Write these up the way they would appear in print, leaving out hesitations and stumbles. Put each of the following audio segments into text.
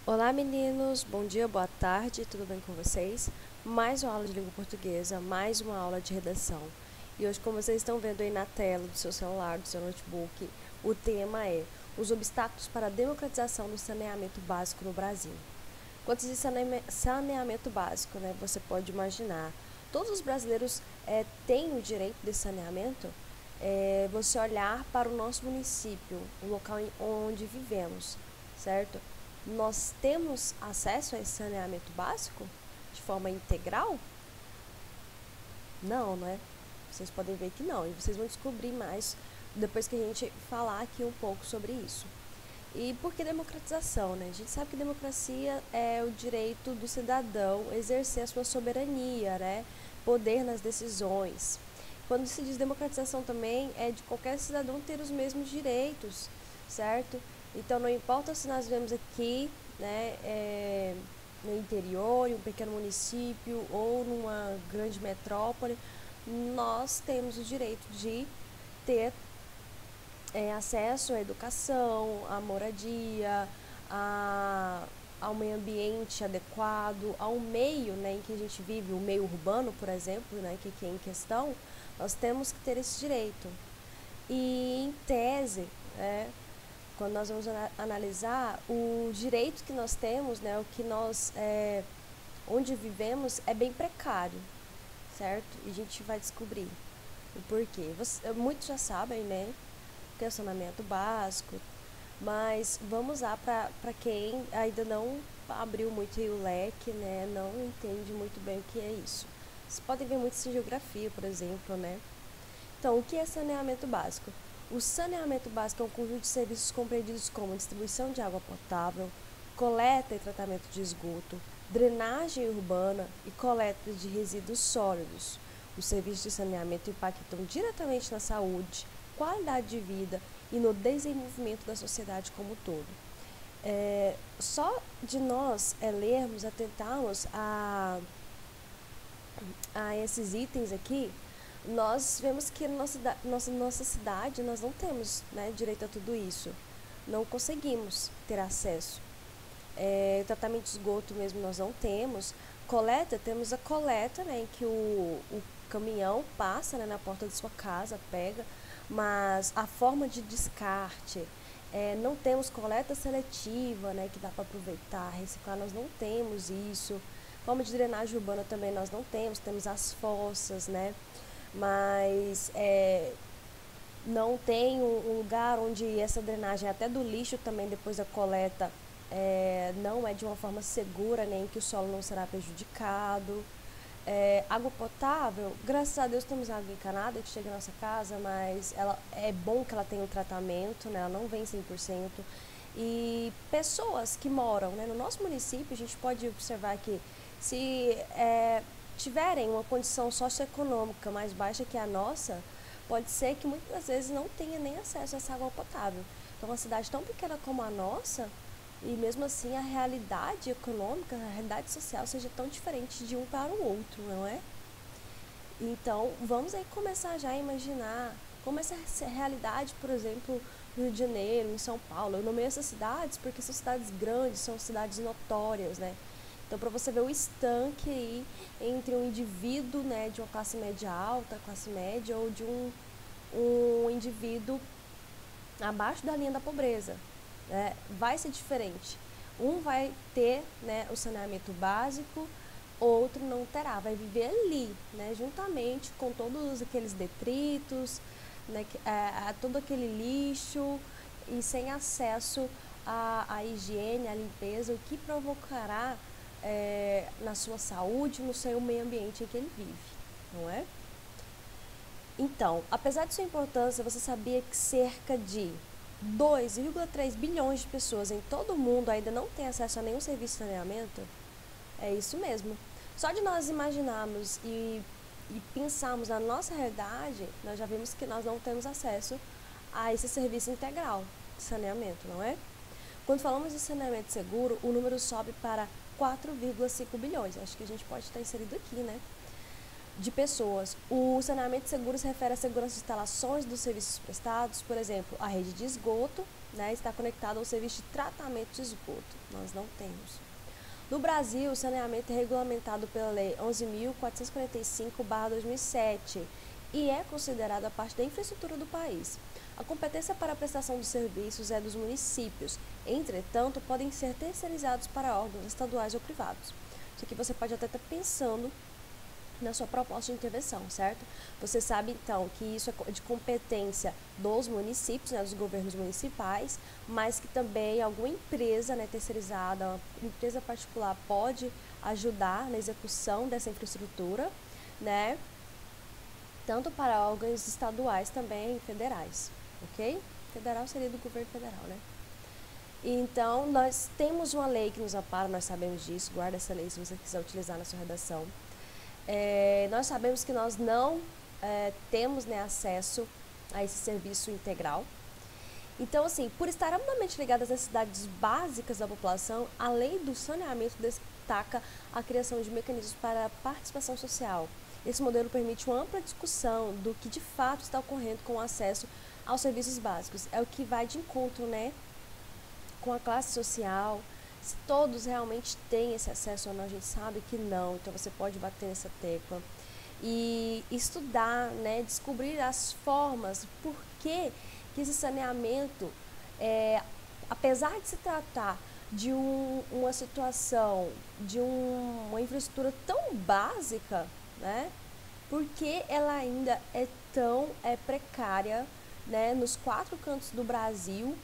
Olá meninos, bom dia, boa tarde, tudo bem com vocês? Mais uma aula de língua portuguesa, mais uma aula de redação. E hoje, como vocês estão vendo aí na tela do seu celular, do seu notebook, o tema é os obstáculos para a democratização do saneamento básico no Brasil. Quando se diz saneamento básico, né, você pode imaginar, todos os brasileiros têm o direito de saneamento? Você olhar para o nosso município, o local onde vivemos, certo? Nós temos acesso a esse saneamento básico de forma integral? Não, né? Vocês podem ver que não, e vocês vão descobrir mais depois que a gente falar aqui um pouco sobre isso. E por que democratização, né? A gente sabe que democracia é o direito do cidadão exercer a sua soberania, né? Poder nas decisões. Quando se diz democratização também é de qualquer cidadão ter os mesmos direitos, certo? Então não importa se nós vivemos aqui, né, no interior, em um pequeno município ou numa grande metrópole, nós temos o direito de ter acesso à educação, à moradia, ao meio ambiente adequado, ao meio, né, em que a gente vive, o meio urbano, por exemplo, né, que aqui é em questão, nós temos que ter esse direito. E, em tese, quando nós vamos analisar, o direito que nós temos, né, o que nós, onde vivemos, é bem precário, certo? E a gente vai descobrir o porquê. Muitos já sabem, né, que é o saneamento básico, mas vamos lá para quem ainda não abriu muito o leque, né, não entende muito bem o que é isso. Vocês podem ver muito isso em geografia, por exemplo, né? Então, o que é saneamento básico? O saneamento básico é um conjunto de serviços compreendidos como distribuição de água potável, coleta e tratamento de esgoto, drenagem urbana e coleta de resíduos sólidos. Os serviços de saneamento impactam diretamente na saúde, qualidade de vida e no desenvolvimento da sociedade como um todo. Só de nós lermos, atentarmos a esses itens aqui, nós vemos que na nossa cidade nós não temos, né, direito a tudo isso. Não conseguimos ter acesso. Tratamento de esgoto mesmo nós não temos. Coleta, temos a coleta, né, em que o caminhão passa, né, na porta de sua casa, pega, mas a forma de descarte, não temos coleta seletiva, né, que dá para aproveitar, reciclar, nós não temos isso. Forma de drenagem urbana também nós não temos as fossas, né, mas não tem um lugar onde essa drenagem, até do lixo também depois da coleta, não é de uma forma segura, nem que o solo não será prejudicado. Água potável, graças a Deus temos água encanada que chega à nossa casa, mas é bom que ela tenha um tratamento, né? Ela não vem 100%. E pessoas que moram, né, no nosso município, a gente pode observar que se tiverem uma condição socioeconômica mais baixa que a nossa, pode ser que muitas das vezes não tenha nem acesso a essa água potável. Então, uma cidade tão pequena como a nossa, e mesmo assim a realidade econômica, a realidade social seja tão diferente de um para o outro, não é? Então, vamos aí começar já a imaginar como essa realidade, por exemplo, no Rio de Janeiro, em São Paulo. Eu nomeio essas cidades porque são cidades grandes, são cidades notórias, né? Então, para você ver o estanque aí entre um indivíduo, né, de uma classe média alta, classe média, ou de um indivíduo abaixo da linha da pobreza, né, vai ser diferente. Um vai ter, né, o saneamento básico, outro não terá, vai viver ali, né, juntamente com todos aqueles detritos, né, a todo aquele lixo e sem acesso à higiene, à limpeza, o que provocará na sua saúde, no seu meio ambiente em que ele vive, não é? Então, apesar de sua importância, você sabia que cerca de 2,3 bilhões de pessoas em todo o mundo ainda não têm acesso a nenhum serviço de saneamento? É isso mesmo. Só de nós imaginarmos e pensarmos na nossa realidade, nós já vimos que nós não temos acesso a esse serviço integral de saneamento, não é? Quando falamos de saneamento seguro, o número sobe para 4,5 bilhões. Acho que a gente pode estar inserido aqui, né? De pessoas. O saneamento seguro se refere à segurança de instalações dos serviços prestados, por exemplo, a rede de esgoto, né, está conectado ao serviço de tratamento de esgoto. Nós não temos. No Brasil, o saneamento é regulamentado pela Lei 11.445/2007 e é considerado a parte da infraestrutura do país. A competência para a prestação de serviços é dos municípios, entretanto, podem ser terceirizados para órgãos estaduais ou privados. Isso aqui você pode até estar pensando na sua proposta de intervenção, certo? Você sabe, então, que isso é de competência dos municípios, né, dos governos municipais, mas que também alguma empresa, né, terceirizada, uma empresa particular pode ajudar na execução dessa infraestrutura, né? Tanto para órgãos estaduais também federais, ok? Federal seria do governo federal, né? Então, nós temos uma lei que nos ampara, nós sabemos disso, guarda essa lei se você quiser utilizar na sua redação. Nós sabemos que nós não temos, né, acesso a esse serviço integral. Então, assim, por estar amplamente ligada às necessidades básicas da população, a lei do saneamento destaca a criação de mecanismos para a participação social. Esse modelo permite uma ampla discussão do que de fato está ocorrendo com o acesso aos serviços básicos. É o que vai de encontro, né, com a classe social. Se todos realmente têm esse acesso ou não, a gente sabe que não, então você pode bater nessa tecla e estudar, né, descobrir as formas, por que esse saneamento, apesar de se tratar de uma situação, de uma infraestrutura tão básica, né, por que ela ainda é tão precária, né, nos 4 cantos do Brasil.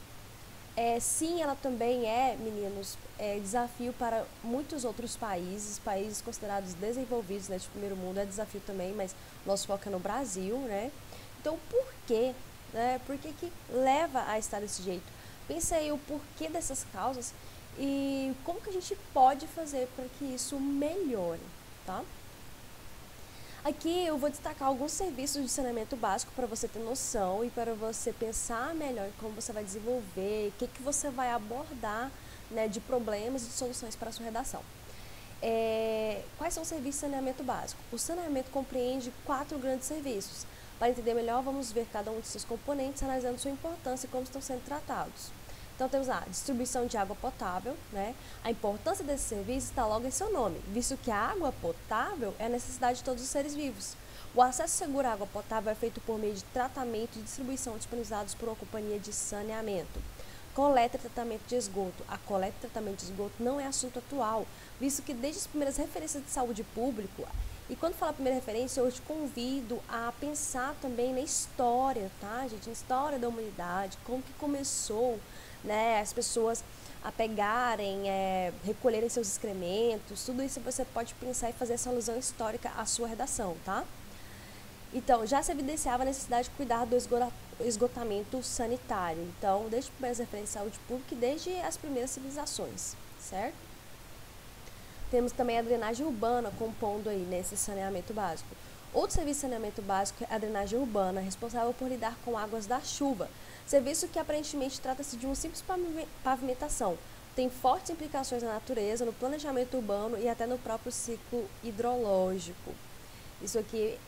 Sim, ela também meninos, desafio para muitos outros países considerados desenvolvidos, né, de primeiro mundo, é desafio também, mas nosso foco é no Brasil, né? Então, por quê? Né? Por que que leva a estar desse jeito? Pense aí o porquê dessas causas e como que a gente pode fazer para que isso melhore, tá? Aqui eu vou destacar alguns serviços de saneamento básico para você ter noção e para você pensar melhor em como você vai desenvolver, o que você vai abordar, né, de problemas e de soluções para a sua redação. Quais são os serviços de saneamento básico? O saneamento compreende 4 grandes serviços. Para entender melhor, vamos ver cada um de seus componentes, analisando sua importância e como estão sendo tratados. Então, temos a distribuição de água potável, né? A importância desse serviço está logo em seu nome, visto que a água potável é a necessidade de todos os seres vivos. O acesso seguro à água potável é feito por meio de tratamento e distribuição disponibilizados por uma companhia de saneamento. Coleta e tratamento de esgoto. A coleta e tratamento de esgoto não é assunto atual, visto que desde as primeiras referências de saúde pública, e quando falar primeira referência, eu te convido a pensar também na história, tá, gente? Na história da humanidade, como que começou, né, as pessoas a pegarem, recolherem seus excrementos, tudo isso você pode pensar e fazer essa alusão histórica à sua redação, tá? Então, já se evidenciava a necessidade de cuidar do esgotamento sanitário. Então, desde as primeiras referências de saúde pública e desde as primeiras civilizações, certo? Temos também a drenagem urbana compondo aí nesse saneamento básico. Outro serviço de saneamento básico é a drenagem urbana, responsável por lidar com águas da chuva, serviço que aparentemente trata-se de uma simples pavimentação. Tem fortes implicações na natureza, no planejamento urbano e até no próprio ciclo hidrológico. Isso aqui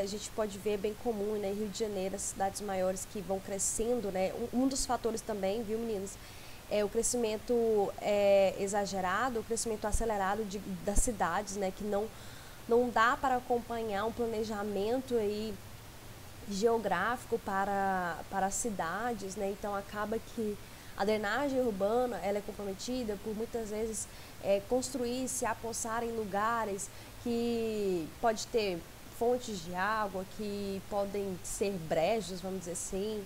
a gente pode ver bem comum, né, em Rio de Janeiro, as cidades maiores que vão crescendo, né? Um dos fatores também, viu, meninos, é o crescimento exagerado, o crescimento acelerado das cidades, né, que não dá para acompanhar um planejamento aí geográfico para as cidades, né? Então acaba que a drenagem urbana ela é comprometida por muitas vezes construir, se apossar em lugares que pode ter fontes de água que podem ser brejos, vamos dizer assim,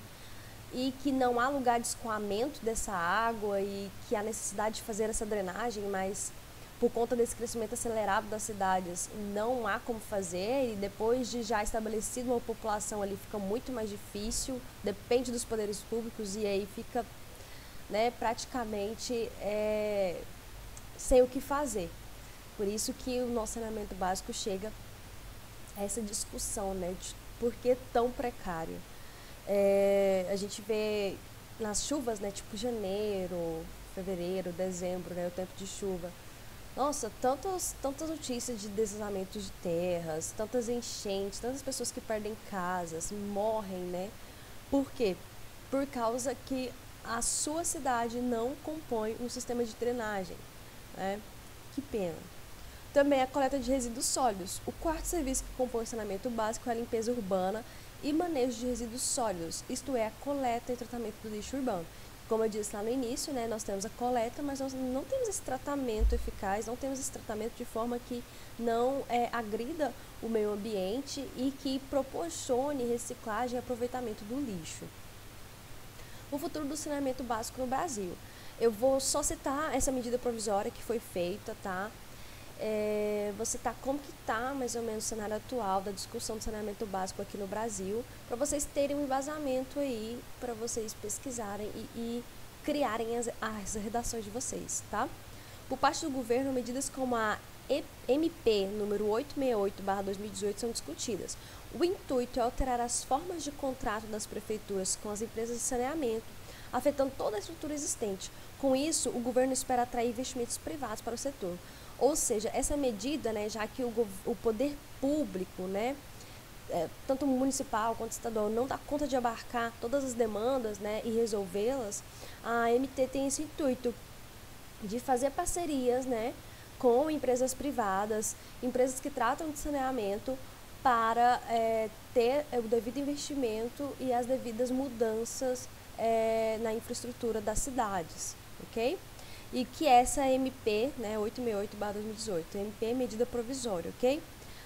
e que não há lugar de escoamento dessa água e que há necessidade de fazer essa drenagem, mas por conta desse crescimento acelerado das cidades não há como fazer, e depois de já estabelecida uma população ali fica muito mais difícil, depende dos poderes públicos e aí fica, né, praticamente sem o que fazer. Por isso que o nosso saneamento básico chega a essa discussão, né, de por que tão precário. A gente vê nas chuvas, né, tipo janeiro, fevereiro, dezembro, né, o tempo de chuva. Nossa, tantas notícias de deslizamento de terras, tantas enchentes, tantas pessoas que perdem casas, morrem, né? Por quê? Por causa que a sua cidade não compõe um sistema de drenagem, né? Que pena. Também a coleta de resíduos sólidos. O quarto serviço que compõe o saneamento básico é a limpeza urbana e manejo de resíduos sólidos, isto é, a coleta e tratamento do lixo urbano. Como eu disse lá no início, né, nós temos a coleta, mas nós não temos esse tratamento eficaz, não temos esse tratamento de forma que não agrida o meio ambiente e que proporcione reciclagem e aproveitamento do lixo. O futuro do saneamento básico no Brasil. Eu vou só citar essa medida provisória que foi feita, tá? Vou citar como que está mais ou menos o cenário atual da discussão do saneamento básico aqui no Brasil, para vocês terem um embasamento aí, para vocês pesquisarem e criarem as redações de vocês, tá? Por parte do governo, medidas como a MP número 868/2018 são discutidas. O intuito é alterar as formas de contrato das prefeituras com as empresas de saneamento, afetando toda a estrutura existente. Com isso, o governo espera atrair investimentos privados para o setor. Ou seja, essa medida, né, já que o poder público, né, tanto municipal quanto estadual, não dá conta de abarcar todas as demandas, né, e resolvê-las, a MT tem esse intuito de fazer parcerias, né, com empresas privadas, empresas que tratam de saneamento, para ter o devido investimento e as devidas mudanças na infraestrutura das cidades, ok? E que essa MP, né, 868/2018, MP é medida provisória, ok?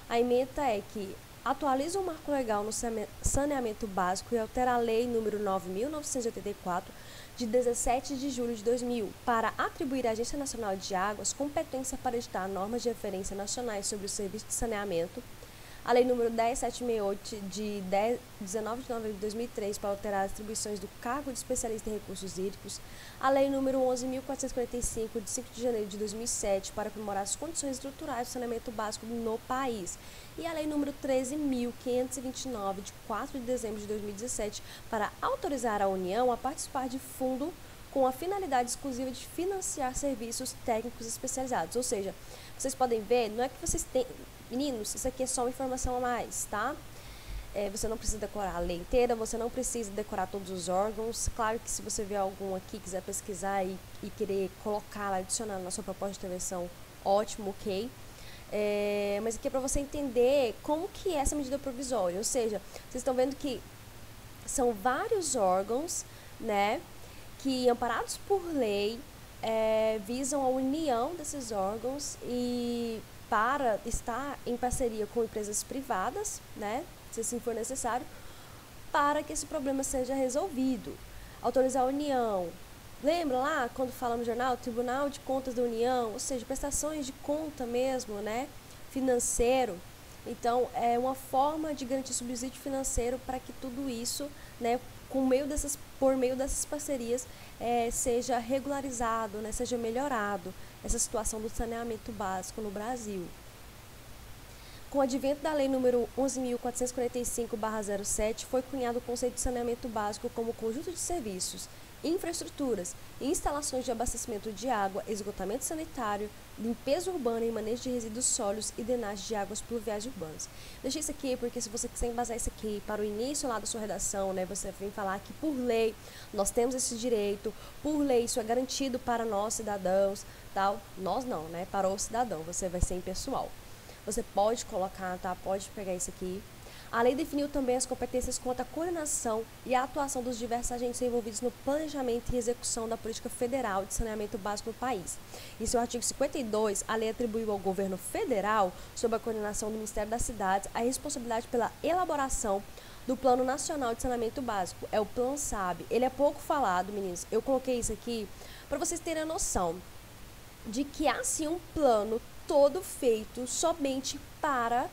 A emenda é que atualiza o marco legal no saneamento básico e altera a lei número 9.984, de 17 de julho de 2000, para atribuir à Agência Nacional de Águas competência para editar normas de referência nacionais sobre o serviço de saneamento, a Lei número 10.768, de 19 de novembro de 2003, para alterar as atribuições do cargo de especialista em recursos hídricos, a Lei número 11.445, de 5 de janeiro de 2007, para aprimorar as condições estruturais do saneamento básico no país, e a Lei número 13.529, de 4 de dezembro de 2017, para autorizar a União a participar de fundo com a finalidade exclusiva de financiar serviços técnicos especializados. Ou seja, vocês podem ver, não é que vocês têm... Meninos, isso aqui é só uma informação a mais, tá? Você não precisa decorar a lei inteira, você não precisa decorar todos os órgãos. Claro que se você ver algum aqui, quiser pesquisar e querer colocar, adicionar na sua proposta de intervenção, ótimo, ok? Mas aqui é para você entender como que é essa medida provisória. Ou seja, vocês estão vendo que são vários órgãos, né, que amparados por lei, visam a união desses órgãos e para estar em parceria com empresas privadas, né, se assim for necessário, para que esse problema seja resolvido. Autorizar a União. Lembra lá quando fala no jornal, Tribunal de Contas da União, ou seja, prestações de conta mesmo, né, financeiro. Então, é uma forma de garantir subsídio financeiro para que tudo isso, né, por meio dessas parcerias, seja regularizado, né, seja melhorado essa situação do saneamento básico no Brasil. Com o advento da Lei número 11.445/07, foi cunhado o conceito de saneamento básico como conjunto de serviços, infraestruturas e instalações de abastecimento de água, esgotamento sanitário, limpeza urbana e manejo de resíduos sólidos e drenagem de águas pluviais urbanas. Deixei isso aqui porque se você quiser embasar isso aqui para o início lá da sua redação, né, você vem falar que por lei nós temos esse direito, por lei isso é garantido para nós cidadãos, tal. Nós não, né, para o cidadão, você vai ser impessoal. Você pode colocar, tá, pode pegar isso aqui. A lei definiu também as competências quanto à coordenação e à atuação dos diversos agentes envolvidos no planejamento e execução da política federal de saneamento básico no país. Em seu artigo 52, a lei atribuiu ao governo federal, sob a coordenação do Ministério das Cidades, a responsabilidade pela elaboração do Plano Nacional de Saneamento Básico. É o PLAN-SAB. Ele é pouco falado, meninos. Eu coloquei isso aqui para vocês terem a noção de que há sim um plano todo feito somente para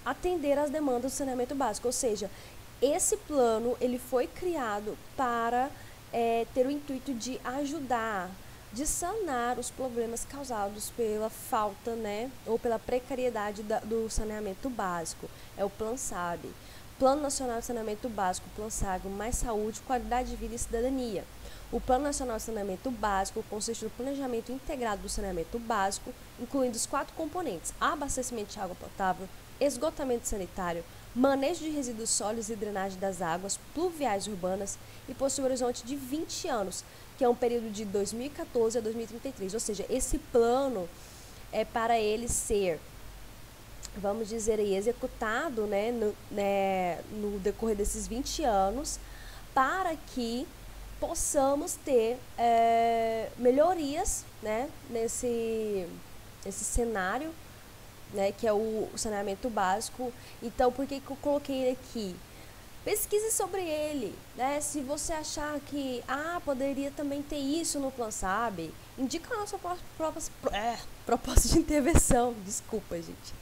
atender às demandas do saneamento básico, ou seja, esse plano ele foi criado para ter o intuito de ajudar, de sanar os problemas causados pela falta, né, ou pela precariedade do saneamento básico. É o PLAN-SAB, Plano Nacional de Saneamento Básico, PLAN-SAB, Mais Saúde, Qualidade de Vida e Cidadania. O Plano Nacional de Saneamento Básico consiste no planejamento integrado do saneamento básico, incluindo os 4 componentes: abastecimento de água potável, esgotamento sanitário, manejo de resíduos sólidos e drenagem das águas pluviais urbanas e possui um horizonte de 20 anos, que é um período de 2014 a 2033. Ou seja, esse plano é para ele ser, vamos dizer aí, executado, né, no decorrer desses 20 anos, para que possamos ter melhorias, né, nesse cenário, né, que é o saneamento básico. Então, por que eu coloquei ele aqui? Pesquise sobre ele, né? Se você achar que poderia também ter isso no Plan SAB, indica a nossa proposta de intervenção. Desculpa, gente.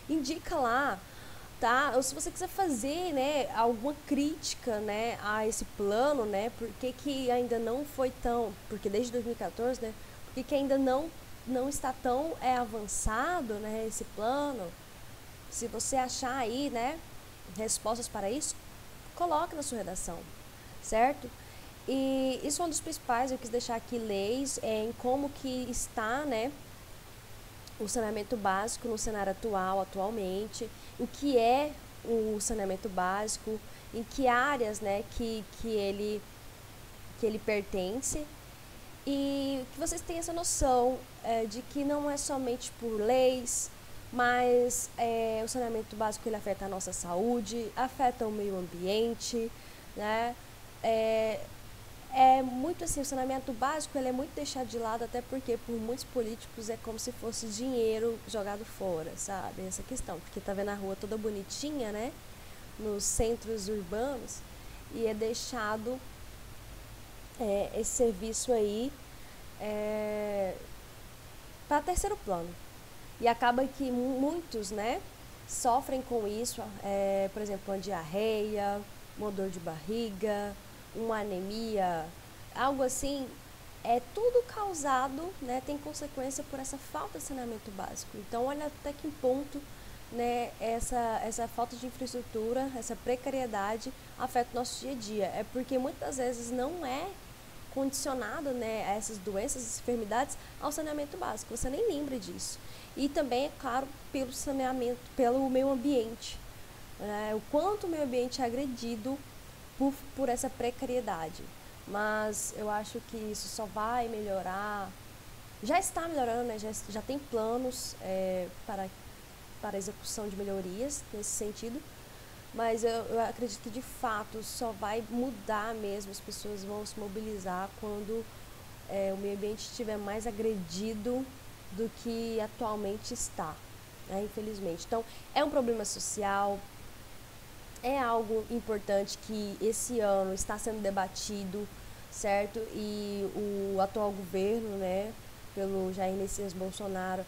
Indica lá, tá? Ou se você quiser fazer, né, alguma crítica, né, a esse plano, né? Por que ainda não foi tão, porque desde 2014, né? Por que ainda não está tão avançado, né, esse plano? Se você achar aí, né, respostas para isso, coloque na sua redação, certo? E isso é um dos principais, eu quis deixar aqui leis em como que está, né, o saneamento básico no cenário atualmente, o que é o saneamento básico, em que áreas, né, que ele pertence, e que vocês tenham essa noção de que não é somente por leis, mas o saneamento básico ele afeta a nossa saúde, afeta o meio ambiente, né? Muito assim, o saneamento básico ele é muito deixado de lado, até porque por muitos políticos é como se fosse dinheiro jogado fora, sabe? Essa questão, porque tá vendo a rua toda bonitinha, né? Nos centros urbanos, e é deixado esse serviço aí para terceiro plano. E acaba que muitos, né, sofrem com isso, por exemplo, uma diarreia, uma dor de barriga, uma anemia, algo assim, é tudo causado, né, tem consequência por essa falta de saneamento básico. Então, olha até que ponto, né, essa falta de infraestrutura, essa precariedade afeta o nosso dia a dia. É porque muitas vezes não é condicionado, né, a essas doenças, essas enfermidades, ao saneamento básico. Você nem lembra disso. E também, é claro, pelo saneamento, pelo meio ambiente. O quanto o meio ambiente é agredido por essa precariedade. Mas eu acho que isso só vai melhorar. Já está melhorando, né? Já tem planos para a execução de melhorias nesse sentido. Mas eu acredito que de fato só vai mudar mesmo, as pessoas vão se mobilizar quando o meio ambiente estiver mais agredido do que atualmente está, né, infelizmente. Então, é um problema social, é algo importante que esse ano está sendo debatido, certo? E o atual governo, né, pelo Jair Messias Bolsonaro,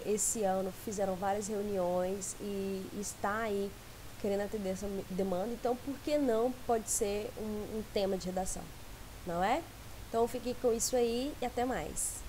esse ano fizeram várias reuniões e está aí querendo atender essa demanda. Então, por que não pode ser um tema de redação, não é? Então, fique com isso aí e até mais.